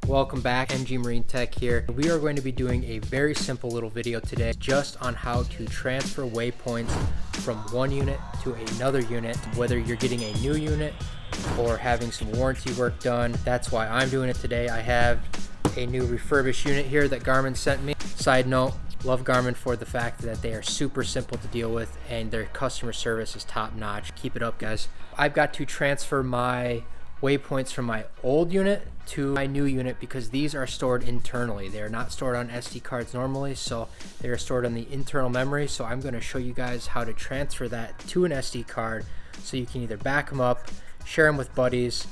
Welcome back, MG Marine Tech here. We are going to be doing a very simple little video today just on how to transfer waypoints from one unit to another unit, whether you're getting a new unit or having some warranty work done. That's why I'm doing it today. I have a new refurbished unit here that Garmin sent me. Side note, love Garmin for the fact that they are super simple to deal with and their customer service is top notch. Keep it up, guys. I've got to transfer my waypoints from my old unit to my new unit because these are stored internally. They are not stored on SD cards normally, so they are stored on the internal memory. So I'm going to show you guys how to transfer that to an SD card so you can either back them up, share them with buddies,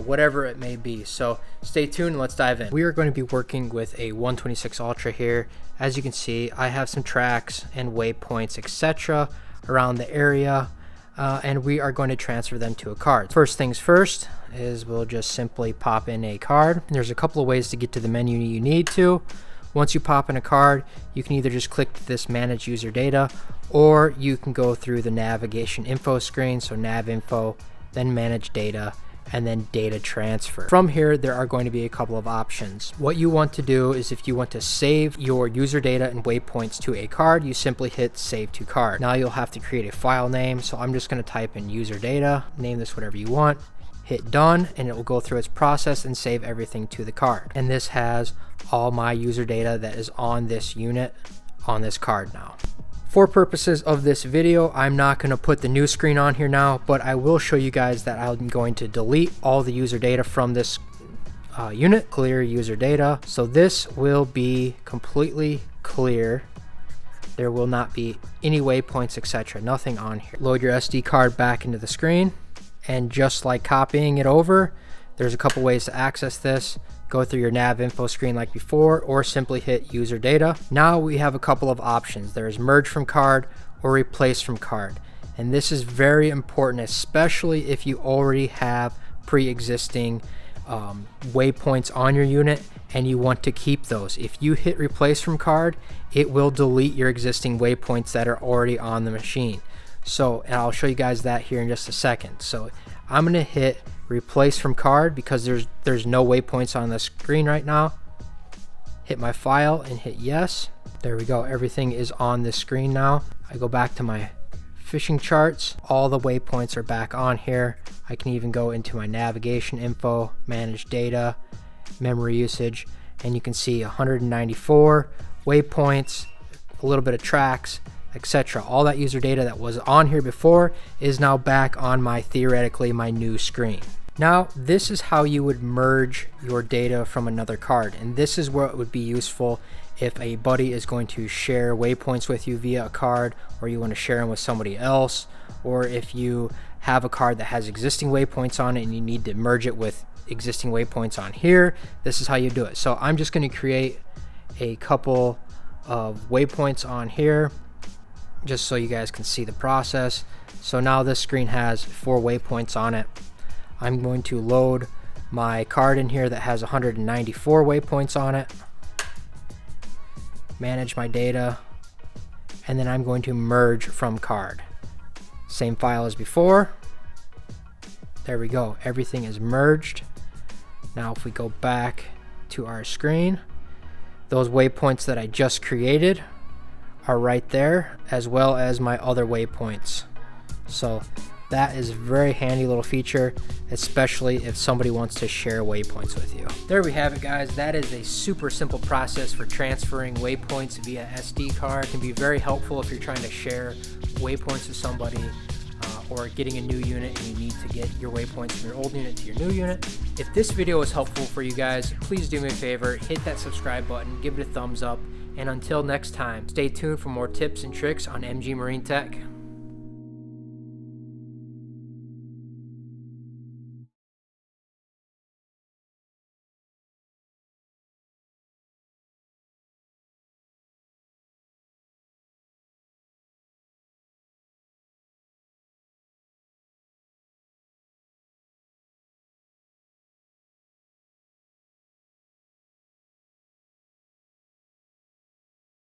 whatever it may be. So stay tuned and let's dive in. We are going to be working with a 126 Ultra here. As you can see, I have some tracks and waypoints, etc. around the area. And we are going to transfer them to a card. First things first is we'll just simply pop in a card. There's a couple of ways to get to the menu you need to. Once you pop in a card, you can either just click this manage user data, or you can go through the navigation info screen, so nav info, then manage data, and then data transfer. From here, there are going to be a couple of options. What you want to do is if you want to save your user data and waypoints to a card, you simply hit save to card. Now you'll have to create a file name. So I'm just going to type in user data, name this whatever you want, hit done, and it will go through its process and save everything to the card. And this has all my user data that is on this unit on this card now. For purposes of this video, I'm not going to put the new screen on here now, but I will show you guys that I'm going to delete all the user data from this unit, clear user data. So this will be completely clear. There will not be any waypoints, etc. Nothing on here. Load your SD card back into the screen, and just like copying it over, there's a couple ways to access this. Go through your nav info screen like before, or simply hit user data. Now we have a couple of options. There's merge from card or replace from card. And this is very important, especially if you already have pre-existing waypoints on your unit and you want to keep those. If you hit replace from card, it will delete your existing waypoints that are already on the machine. So, and I'll show you guys that here in just a second. So I'm gonna hit replace from card because there's no waypoints on the screen right now. Hit my file and hit yes. There we go, everything is on the screen now. I go back to my fishing charts, all the waypoints are back on here. I can even go into my navigation info, manage data, memory usage, and you can see 194 waypoints, a little bit of tracks, etc. All that user data that was on here before is now back on my, theoretically, my new screen. Now, this is how you would merge your data from another card, and this is where it would be useful if a buddy is going to share waypoints with you via a card, or you want to share them with somebody else, or if you have a card that has existing waypoints on it and you need to merge it with existing waypoints on here. This is how you do it. So I'm just going to create a couple of waypoints on here, just so you guys can see the process. So now this screen has 4 waypoints on it. I'm going to load my card in here that has 194 waypoints on it, manage my data, and then I'm going to merge from card. Same file as before. There we go, everything is merged. Now if we go back to our screen, those waypoints that I just created are right there, as well as my other waypoints. So that is a very handy little feature, especially if somebody wants to share waypoints with you. There we have it, guys. That is a super simple process for transferring waypoints via SD card. It can be very helpful if you're trying to share waypoints with somebody, or getting a new unit and you need to get your waypoints from your old unit to your new unit. If this video was helpful for you guys, please do me a favor, hit that subscribe button, give it a thumbs up, and until next time, stay tuned for more tips and tricks on MG Marine Tech.